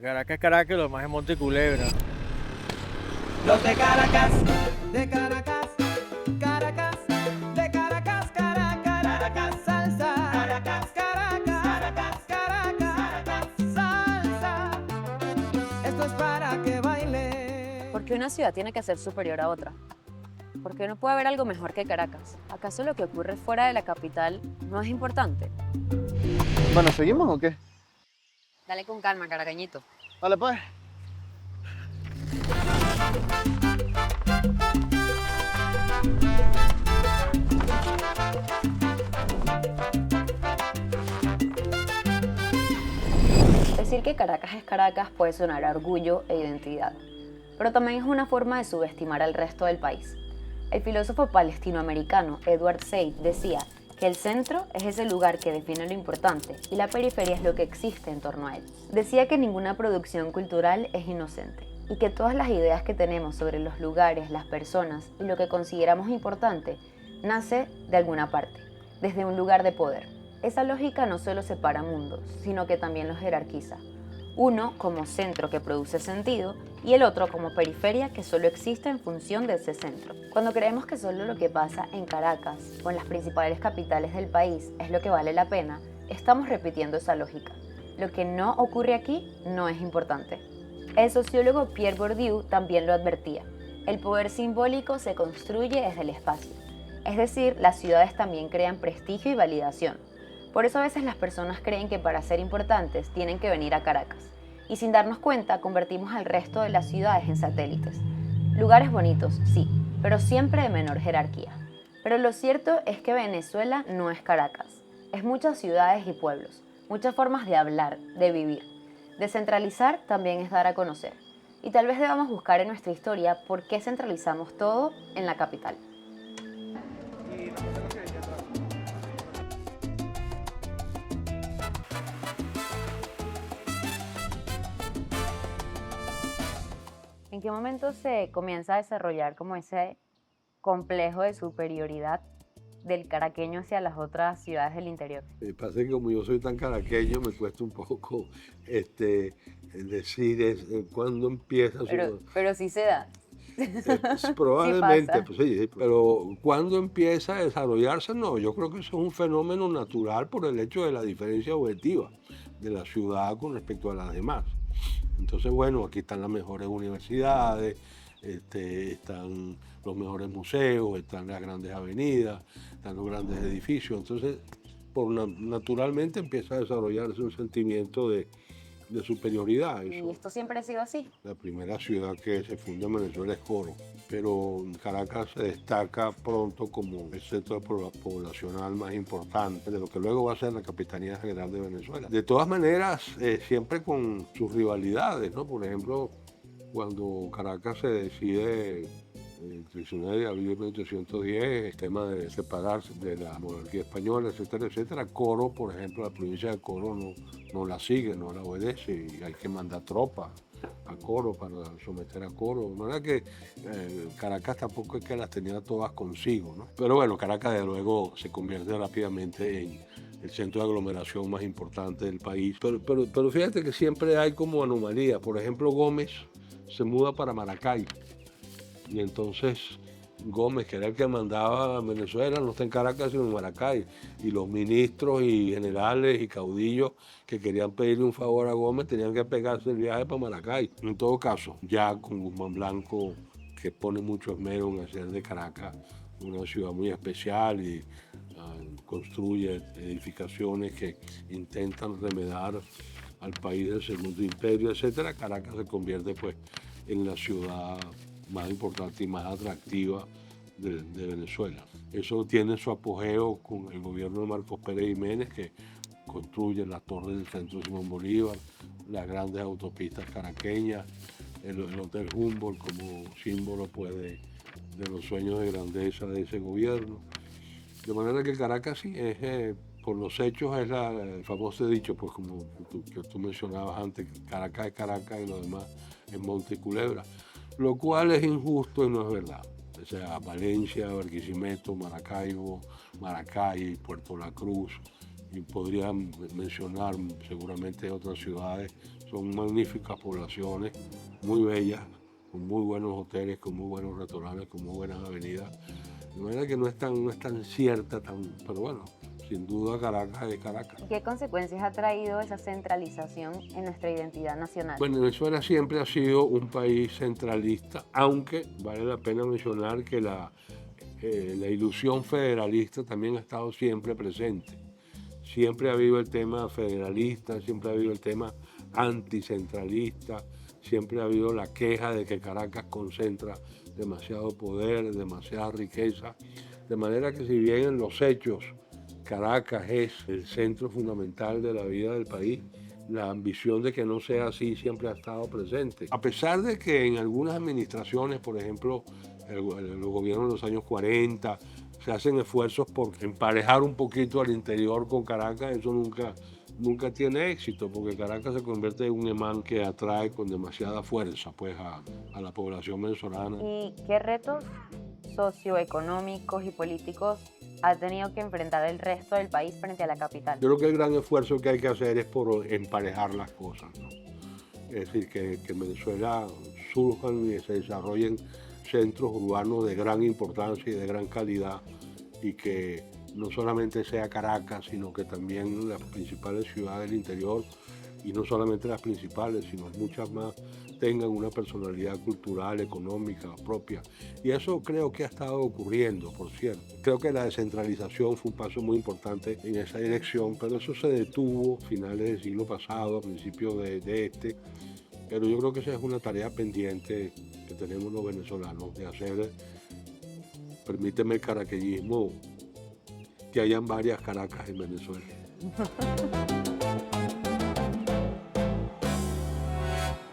Caracas, Caracas, lo más en Monte Culebra. Los de Caracas, De Caracas, Caracas, de Caracas, Caracas, Caracas, salsa. Caracas, Caracas, Caracas, Caracas, salsa. Esto es para que baile. ¿Por qué una ciudad tiene que ser superior a otra? ¿Por qué no puede haber algo mejor que Caracas? ¿Acaso lo que ocurre fuera de la capital no es importante? Bueno, ¿seguimos o qué? Dale con calma, caracañito. Vale, pues. Decir que Caracas es Caracas puede sonar a orgullo e identidad, pero también es una forma de subestimar al resto del país. El filósofo palestinoamericano Edward Said decía que el centro es ese lugar que define lo importante y la periferia es lo que existe en torno a él. Decía que ninguna producción cultural es inocente y que todas las ideas que tenemos sobre los lugares, las personas y lo que consideramos importante nace de alguna parte, desde un lugar de poder. Esa lógica no solo separa mundos, sino que también los jerarquiza. Uno como centro que produce sentido y el otro como periferia que solo existe en función de ese centro. Cuando creemos que solo lo que pasa en Caracas o en las principales capitales del país es lo que vale la pena, estamos repitiendo esa lógica. Lo que no ocurre aquí no es importante. El sociólogo Pierre Bourdieu también lo advertía. El poder simbólico se construye desde el espacio. Es decir, las ciudades también crean prestigio y validación. Por eso a veces las personas creen que para ser importantes tienen que venir a Caracas. Y sin darnos cuenta, convertimos al resto de las ciudades en satélites. Lugares bonitos, sí, pero siempre de menor jerarquía. Pero lo cierto es que Venezuela no es Caracas. Es muchas ciudades y pueblos, muchas formas de hablar, de vivir. Descentralizar también es dar a conocer. Y tal vez debamos buscar en nuestra historia por qué centralizamos todo en la capital. ¿En qué momento se comienza a desarrollar como ese complejo de superioridad del caraqueño hacia las otras ciudades del interior? Pasa que como yo soy tan caraqueño, me cuesta un poco decir cuándo empieza. Pero sí se da. Probablemente, pasa. pues sí, pero cuándo empieza a desarrollarse, no, yo creo que eso es un fenómeno natural por el hecho de la diferencia objetiva de la ciudad con respecto a las demás. Entonces, bueno, aquí están las mejores universidades, están los mejores museos, están las grandes avenidas, están los grandes edificios. Entonces, naturalmente empieza a desarrollarse un sentimiento de superioridad. ¿Y esto siempre ha sido así? La primera ciudad que se funda en Venezuela es Coro, pero Caracas se destaca pronto como el centro poblacional más importante de lo que luego va a ser la Capitanía General de Venezuela. De todas maneras, siempre con sus rivalidades, ¿no? Por ejemplo, cuando Caracas se decide el 19 de abril de 1810, el tema de separarse de la monarquía española, etcétera, etcétera. Coro, por ejemplo, la provincia de Coro no la sigue, no la obedece y hay que mandar tropas a Coro para someter a Coro. De manera que Caracas tampoco es que las tenía todas consigo, ¿no? Pero bueno, Caracas de luego se convierte rápidamente en el centro de aglomeración más importante del país. Pero fíjate que siempre hay como anomalías. Por ejemplo, Gómez se muda para Maracay. Y entonces Gómez, que era el que mandaba a Venezuela, no está en Caracas sino en Maracay. Y los ministros y generales y caudillos que querían pedirle un favor a Gómez tenían que pegarse el viaje para Maracay. En todo caso, ya con Guzmán Blanco, que pone mucho esmero en hacer de Caracas una ciudad muy especial y construye edificaciones que intentan remedar al país del Segundo Imperio, etcétera, Caracas se convierte pues en la ciudad más importante y más atractiva de Venezuela. Eso tiene su apogeo con el gobierno de Marcos Pérez Jiménez, que construye las torres del Centro Simón Bolívar, las grandes autopistas caraqueñas, el Hotel Humboldt como símbolo pues, de los sueños de grandeza de ese gobierno. De manera que Caracas sí es, por los hechos, es el famoso dicho, pues como tú mencionabas antes, Caracas es Caracas y lo demás es Monte Culebra. Lo cual es injusto y no es verdad. O sea, Valencia, Barquisimeto, Maracaibo, Maracay, Puerto La Cruz, y podría mencionar seguramente otras ciudades, Son magníficas poblaciones, muy bellas, con muy buenos hoteles, con muy buenos restaurantes, con muy buenas avenidas. De manera que no es tan cierta, pero bueno, sin duda Caracas es Caracas. ¿Qué consecuencias ha traído esa centralización en nuestra identidad nacional? Bueno, Venezuela siempre ha sido un país centralista, aunque vale la pena mencionar que la ilusión federalista también ha estado siempre presente. Siempre ha habido el tema federalista, siempre ha habido el tema anticentralista, siempre ha habido la queja de que Caracas concentra demasiado poder, demasiada riqueza, de manera que si bien en los hechos Caracas es el centro fundamental de la vida del país, la ambición de que no sea así siempre ha estado presente. A pesar de que en algunas administraciones, por ejemplo, los gobiernos de los años 40, se hacen esfuerzos por emparejar un poquito al interior con Caracas, eso nunca tiene éxito, porque Caracas se convierte en un imán que atrae con demasiada fuerza pues, a la población venezolana. ¿Y qué retos socioeconómicos y políticos ha tenido que enfrentar el resto del país frente a la capital? Yo creo que el gran esfuerzo que hay que hacer es por emparejar las cosas, ¿no? Es decir, que en Venezuela surjan y se desarrollen centros urbanos de gran importancia y de gran calidad, y que no solamente sea Caracas, sino que también las principales ciudades del interior, y no solamente las principales, sino muchas más, tengan una personalidad cultural, económica propia. Y eso creo que ha estado ocurriendo, por cierto. Creo que la descentralización fue un paso muy importante en esa dirección, pero eso se detuvo a finales del siglo pasado, a principios de este. Pero yo creo que esa es una tarea pendiente que tenemos los venezolanos de hacer, permíteme el caraqueñismo, que hayan varias Caracas en Venezuela.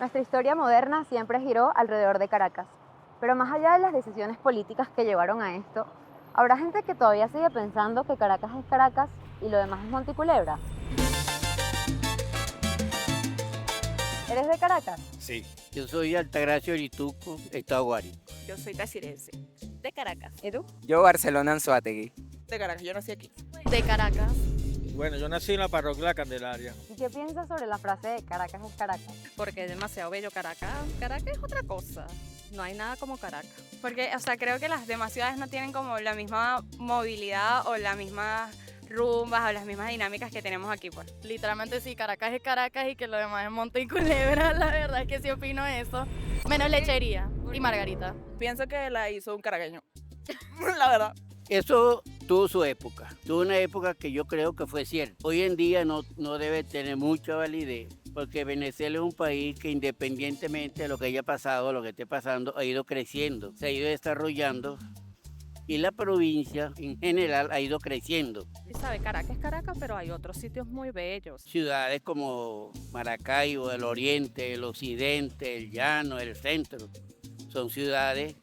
Nuestra historia moderna siempre giró alrededor de Caracas, pero más allá de las decisiones políticas que llevaron a esto, habrá gente que todavía sigue pensando que Caracas es Caracas y lo demás es Monticulebra. ¿Eres de Caracas? Sí. Yo soy Altagracia Orituco, Estado Guárico. Yo soy tachirense, de Caracas. ¿Y tú? Yo Barcelona, Anzoátegui. De Caracas, yo nací aquí. De Caracas. Bueno, yo nací en la parroquia La Candelaria. ¿Y qué piensas sobre la frase de Caracas es Caracas? Porque es demasiado bello Caracas. Caracas es otra cosa. No hay nada como Caracas. Porque, o sea, creo que las demás ciudades no tienen como la misma movilidad o las mismas rumbas o las mismas dinámicas que tenemos aquí, pues. Literalmente sí, Caracas es Caracas y que lo demás es Monte y Culebra, la verdad es que sí opino eso. Menos lechería y margarita. Pienso que la hizo un caraqueño, la verdad. Eso tuvo su época, tuvo una época que yo creo que fue cierta. Hoy en día no debe tener mucha validez, porque Venezuela es un país que independientemente de lo que haya pasado, lo que esté pasando, ha ido creciendo, se ha ido desarrollando, y la provincia en general ha ido creciendo. Sabe, Caracas es Caracas, pero hay otros sitios muy bellos. Ciudades como Maracaibo, el oriente, el occidente, el llano, el centro, son ciudades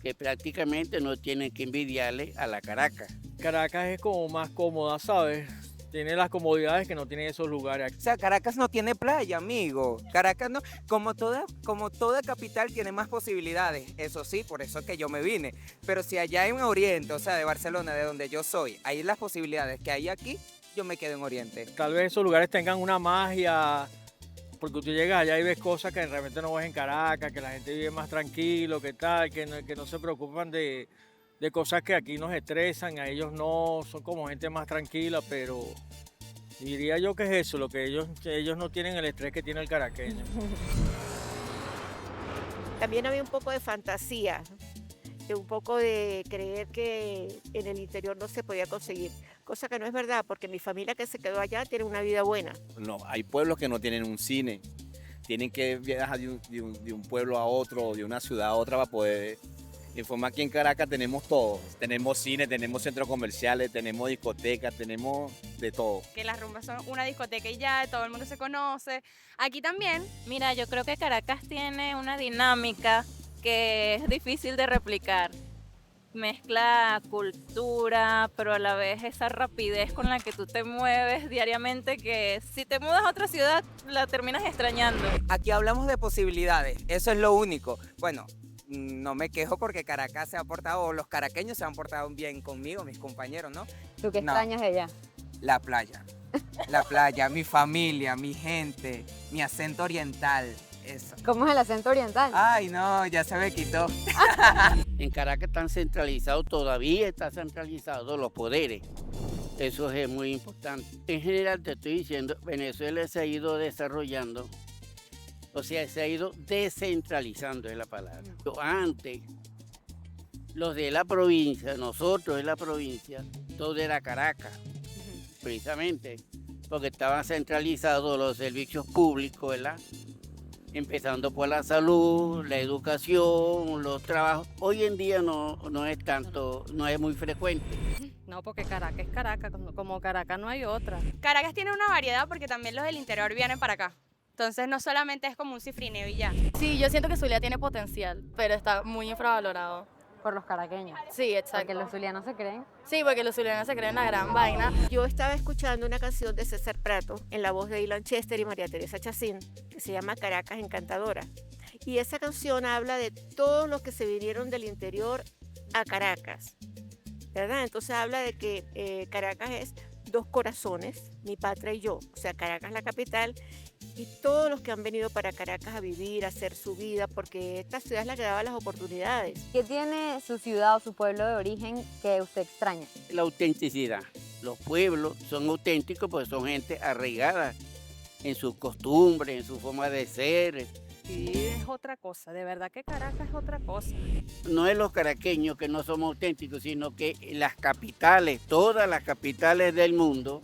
que prácticamente no tienen que envidiarle a la Caracas. Caracas es como más cómoda, ¿sabes? Tiene las comodidades que no tienen esos lugares. O sea, Caracas no tiene playa, amigo. Caracas no, como toda capital tiene más posibilidades. Eso sí, por eso es que yo me vine. Pero si allá en Oriente, o sea, de Barcelona, de donde yo soy, hay las posibilidades que hay aquí, yo me quedo en Oriente. Tal vez esos lugares tengan una magia, porque tú llegas allá y ves cosas que realmente no ves en Caracas, que la gente vive más tranquilo, que tal, que no se preocupan de cosas que aquí nos estresan, a ellos no, son como gente más tranquila, pero diría yo que es eso, lo que ellos no tienen el estrés que tiene el caraqueño. También había un poco de fantasía, de un poco de creer que en el interior no se podía conseguir, cosa que no es verdad, porque mi familia que se quedó allá tiene una vida buena. No, hay pueblos que no tienen un cine, tienen que viajar de un pueblo a otro, de una ciudad a otra para poder informar. Aquí en Caracas tenemos todo, tenemos cine, tenemos centros comerciales, tenemos discotecas, tenemos de todo. Que las rumbas son una discoteca y ya, todo el mundo se conoce. Aquí también. Mira, yo creo que Caracas tiene una dinámica que es difícil de replicar. Mezcla cultura, pero a la vez esa rapidez con la que tú te mueves diariamente, que si te mudas a otra ciudad la terminas extrañando. Aquí hablamos de posibilidades, eso es lo único. Bueno, no me quejo porque Caracas se ha portado, o los caraqueños se han portado bien conmigo, mis compañeros, ¿no? ¿Tú qué No. extrañas de allá? La playa. La playa, mi familia, mi gente, mi acento oriental, eso. ¿Cómo es el acento oriental? Ay, no, ya se me quitó. En Caracas están centralizados, todavía están centralizados los poderes. Eso es muy importante. En general te estoy diciendo, Venezuela se ha ido desarrollando, o sea, se ha ido descentralizando, es la palabra. Antes, los de la provincia, nosotros de la provincia, todo era Caracas, precisamente, porque estaban centralizados los servicios públicos, ¿verdad? Empezando por la salud, la educación, los trabajos. Hoy en día no es tanto, no es muy frecuente. No, porque Caracas es Caracas, como Caracas no hay otra. Caracas tiene una variedad porque también los del interior vienen para acá. Entonces no solamente es como un cifrineo y ya. Sí, yo siento que Zulia tiene potencial, pero está muy infravalorado. Por los caraqueños. Sí, exacto. Porque los zulianos se creen. Sí, porque los zulianos se creen la gran vaina. Yo estaba escuchando una canción de César Prato en la voz de Dylan Chester y María Teresa Chacín, que se llama Caracas Encantadora. Y esa canción habla de todos los que se vinieron del interior a Caracas, ¿verdad? Entonces habla de que Caracas es dos corazones, mi patria y yo. O sea, Caracas la capital y todos los que han venido para Caracas a vivir, a hacer su vida, porque esta ciudad es la que daba las oportunidades. ¿Qué tiene su ciudad o su pueblo de origen que usted extraña? La autenticidad. Los pueblos son auténticos porque son gente arraigada en sus costumbres, en su forma de ser. Sí, es otra cosa, de verdad que Caracas es otra cosa. No es los caraqueños que no somos auténticos, sino que las capitales, todas las capitales del mundo,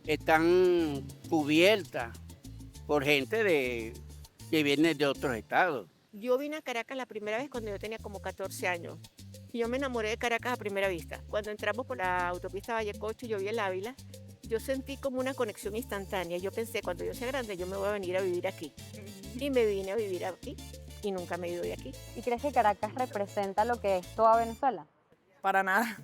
están cubiertas por gente que viene de otros estados. Yo vine a Caracas la primera vez cuando yo tenía como 14 años. Y yo me enamoré de Caracas a primera vista. Cuando entramos por la autopista Vallecocho y yo vi el Ávila, yo sentí como una conexión instantánea. Yo pensé, cuando yo sea grande, yo me voy a venir a vivir aquí. Y me vine a vivir aquí y nunca me he ido de aquí. ¿Y crees que Caracas representa lo que es toda Venezuela? Para nada.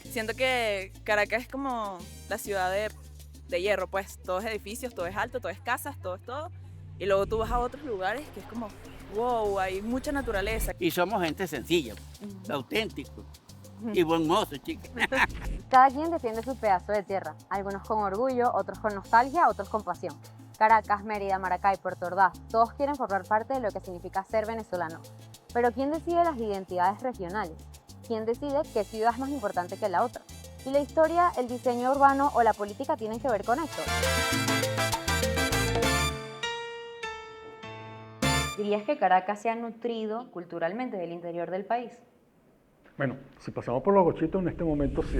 Siento que Caracas es como la ciudad de hierro, pues todo es edificios, todo es alto, todo es casas, todo es todo. Y luego tú vas a otros lugares que es como, wow, hay mucha naturaleza. Y somos gente sencilla, auténticos y buen mozo, chicas. Cada quien defiende su pedazo de tierra, algunos con orgullo, otros con nostalgia, otros con pasión. Caracas, Mérida, Maracay, Puerto Ordaz, todos quieren formar parte de lo que significa ser venezolano. Pero ¿quién decide las identidades regionales? ¿Quién decide qué ciudad es más importante que la otra? ¿Y la historia, el diseño urbano o la política tienen que ver con esto? ¿Dirías que Caracas se ha nutrido culturalmente del interior del país? Bueno, si pasamos por los gochitos en este momento, sí,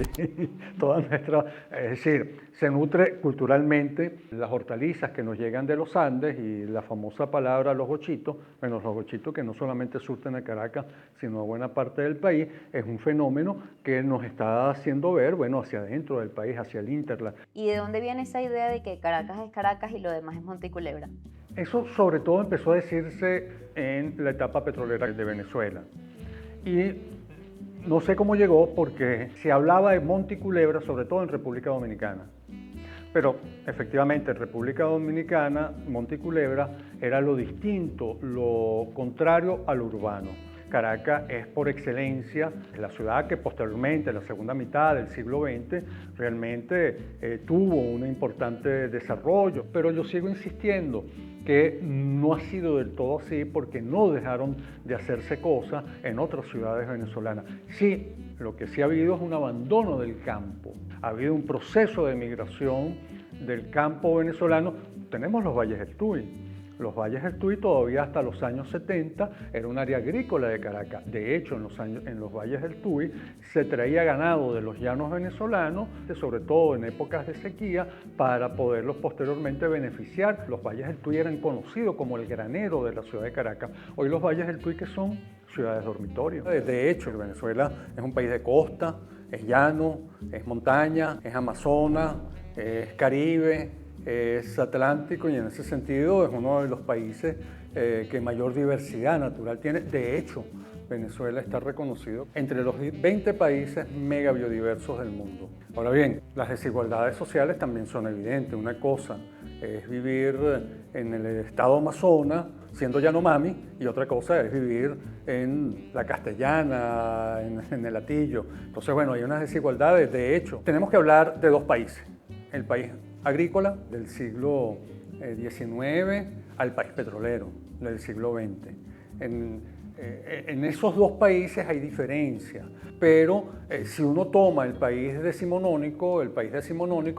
toda nuestra, es decir, se nutre culturalmente las hortalizas que nos llegan de los Andes y la famosa palabra los gochitos, bueno, los gochitos que no solamente surten a Caracas, sino a buena parte del país, es un fenómeno que nos está haciendo ver, bueno, hacia adentro del país, hacia el Interland. ¿Y de dónde viene esa idea de que Caracas es Caracas y lo demás es Monteculebra? Eso sobre todo empezó a decirse en la etapa petrolera de Venezuela. Y no sé cómo llegó porque se hablaba de Monteculebra, sobre todo en República Dominicana. Pero efectivamente en República Dominicana, Monteculebra era lo distinto, lo contrario al urbano. Caracas es por excelencia la ciudad que posteriormente, en la segunda mitad del siglo XX, realmente tuvo un importante desarrollo. Pero yo sigo insistiendo que no ha sido del todo así porque no dejaron de hacerse cosas en otras ciudades venezolanas. Sí, lo que sí ha habido es un abandono del campo. Ha habido un proceso de migración del campo venezolano. Tenemos los Valles del Tuy. Los Valles del Tuy todavía hasta los años 70 era un área agrícola de Caracas. De hecho, en los Valles del Tuy se traía ganado de los llanos venezolanos, sobre todo en épocas de sequía, para poderlos posteriormente beneficiar. Los Valles del Tuy eran conocidos como el granero de la ciudad de Caracas. Hoy los Valles del Tuy que son ciudades dormitorio. De hecho, Venezuela es un país de costa, es llano, es montaña, es Amazonas, es Caribe, es atlántico y en ese sentido es uno de los países que mayor diversidad natural tiene. De hecho, Venezuela está reconocido entre los 20 países mega biodiversos del mundo. Ahora bien, las desigualdades sociales también son evidentes. Una cosa es vivir en el estado Amazonas siendo Yanomami y otra cosa es vivir en la Castellana, en el Hatillo. Entonces, bueno, hay unas desigualdades. De hecho, tenemos que hablar de dos países. el país agrícola del siglo XIX al país petrolero del siglo XX. En esos dos países hay diferencia, pero si uno toma el país decimonónico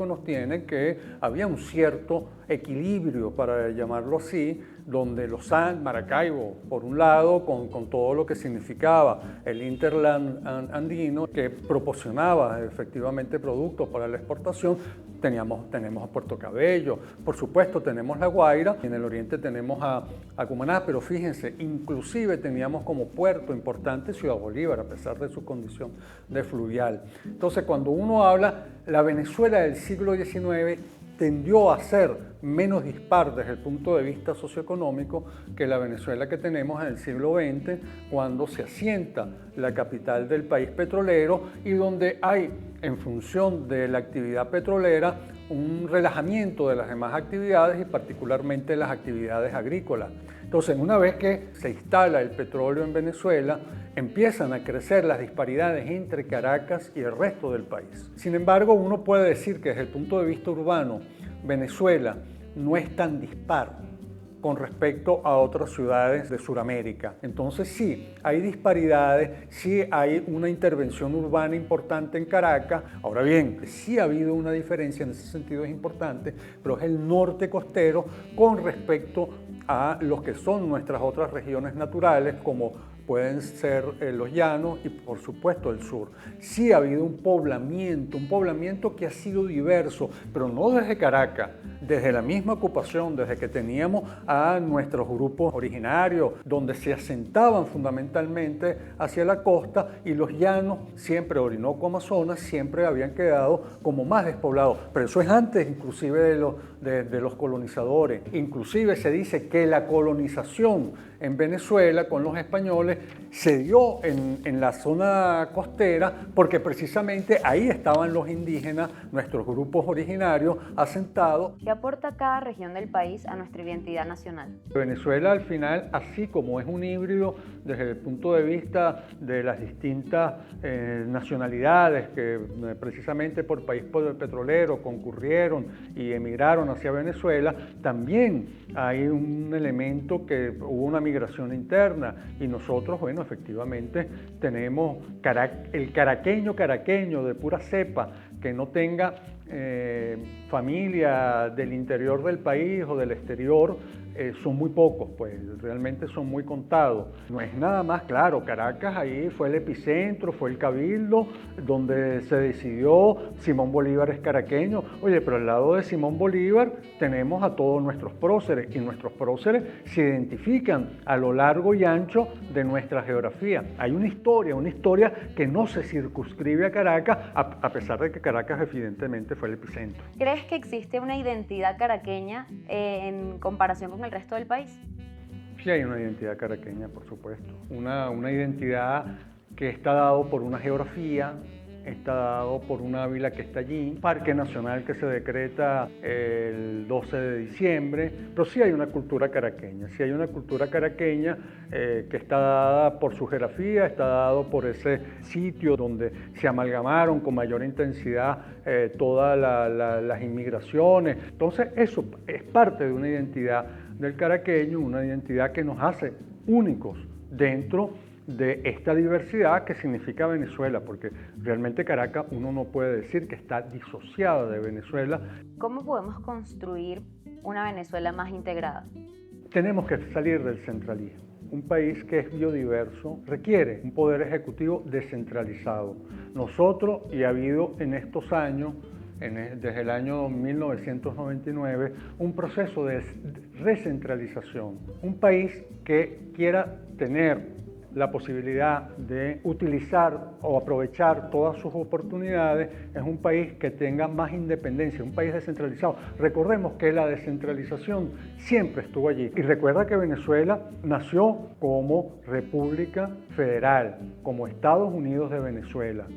nos tiene que había un cierto equilibrio, para llamarlo así, donde los Maracaibo, por un lado, con todo lo que significaba el Interland andino, que proporcionaba efectivamente productos para la exportación. Tenemos a Puerto Cabello, por supuesto tenemos La Guaira, y en el oriente tenemos a Cumaná, pero fíjense, inclusive teníamos como puerto importante Ciudad Bolívar, a pesar de su condición de fluvial. Entonces, cuando uno habla, la Venezuela del siglo XIX tendió a ser menos dispar desde el punto de vista socioeconómico que la Venezuela que tenemos en el siglo XX, cuando se asienta la capital del país petrolero y donde hay, en función de la actividad petrolera, un relajamiento de las demás actividades y particularmente las actividades agrícolas. Entonces, una vez que se instala el petróleo en Venezuela, empiezan a crecer las disparidades entre Caracas y el resto del país. Sin embargo, uno puede decir que desde el punto de vista urbano, Venezuela no es tan dispar con respecto a otras ciudades de Sudamérica. Entonces sí, hay disparidades, sí hay una intervención urbana importante en Caracas. Ahora bien, sí ha habido una diferencia, en ese sentido es importante, pero es el norte costero con respecto a los que son nuestras otras regiones naturales, como pueden ser los llanos y por supuesto el sur. Sí ha habido un poblamiento que ha sido diverso, pero no desde Caracas, desde la misma ocupación, desde que teníamos a nuestros grupos originarios, donde se asentaban fundamentalmente hacia la costa, y los llanos, siempre Orinoco, Amazonas, siempre habían quedado como más despoblados. Pero eso es antes inclusive de los colonizadores. Inclusive se dice que la colonización en Venezuela con los españoles se dio en la zona costera, porque precisamente ahí estaban los indígenas, nuestros grupos originarios asentados. ¿Qué aporta cada región del país a nuestra identidad nacional? Venezuela al final, así como es un híbrido desde el punto de vista de las distintas nacionalidades que precisamente por país petrolero concurrieron y emigraron hacia Venezuela, también hay un elemento que hubo una migración interna, y nosotros, bueno, efectivamente tenemos el caraqueño de pura cepa que no tenga familia del interior del país o del exterior, son muy pocos, pues realmente son muy contados. No es nada más, claro, Caracas ahí fue el epicentro, fue el cabildo donde se decidió, Simón Bolívar es caraqueño. Oye, pero al lado de Simón Bolívar tenemos a todos nuestros próceres, y nuestros próceres se identifican a lo largo y ancho de nuestra geografía. Hay una historia que no se circunscribe a Caracas, a pesar de que Caracas evidentemente fue el epicentro. ¿Crees que existe una identidad caraqueña en comparación con el resto del país? Sí hay una identidad caraqueña, por supuesto. Una identidad que está dado por una geografía, está dado por un Ávila que está allí, parque nacional que se decreta el 12 de diciembre, pero sí hay una cultura caraqueña, que está dada por su geografía, está dado por ese sitio donde se amalgamaron con mayor intensidad todas las inmigraciones. Entonces eso es parte de una identidad del caraqueño, una identidad que nos hace únicos dentro de esta diversidad que significa Venezuela, porque realmente Caracas uno no puede decir que está disociada de Venezuela. ¿Cómo podemos construir una Venezuela más integrada? Tenemos que salir del centralismo. Un país que es biodiverso requiere un poder ejecutivo descentralizado. Nosotros, y ha habido en estos años, desde el año 1999, un proceso de recentralización. Un país que quiera tener la posibilidad de utilizar o aprovechar todas sus oportunidades es un país que tenga más independencia, un país descentralizado. Recordemos que la descentralización siempre estuvo allí. Y recuerda que Venezuela nació como República Federal, como Estados Unidos de Venezuela.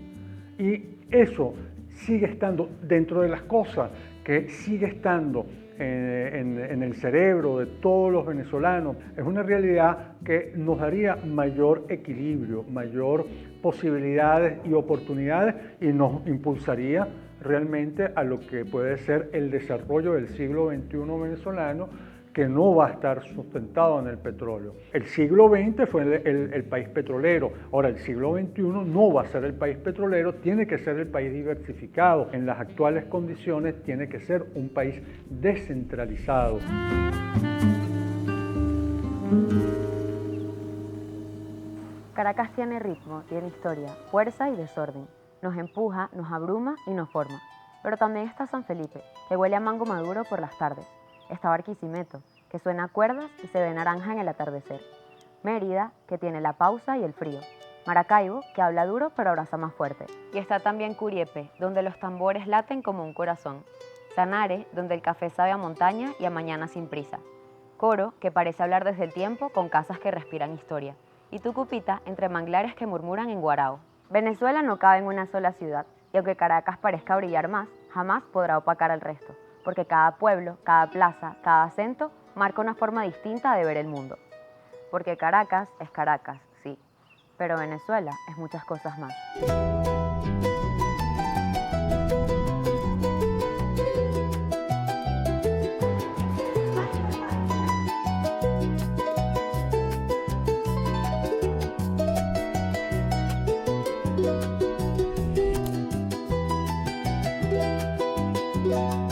Y eso sigue estando dentro de las cosas que sigue estando en el cerebro de todos los venezolanos. Es una realidad que nos daría mayor equilibrio, mayor posibilidades y oportunidades, y nos impulsaría realmente a lo que puede ser el desarrollo del siglo XXI venezolano, que no va a estar sustentado en el petróleo. El siglo XX fue el país petrolero, ahora el siglo XXI no va a ser el país petrolero, tiene que ser el país diversificado. En las actuales condiciones tiene que ser un país descentralizado. Caracas tiene ritmo, tiene historia, fuerza y desorden. Nos empuja, nos abruma y nos forma. Pero también está San Felipe, que huele a mango maduro por las tardes. Está Barquisimeto, que suena a cuerdas y se ve naranja en el atardecer. Mérida, que tiene la pausa y el frío. Maracaibo, que habla duro pero abraza más fuerte. Y está también Curiepe, donde los tambores laten como un corazón. Sanare, donde el café sabe a montaña y a mañana sin prisa. Coro, que parece hablar desde el tiempo con casas que respiran historia. Y Tucupita, entre manglares que murmuran en Guarao. Venezuela no cabe en una sola ciudad, y aunque Caracas parezca brillar más, jamás podrá opacar al resto, porque cada pueblo, cada plaza, cada acento marca una forma distinta de ver el mundo. Porque Caracas es Caracas, sí, pero Venezuela es muchas cosas más. Caracas.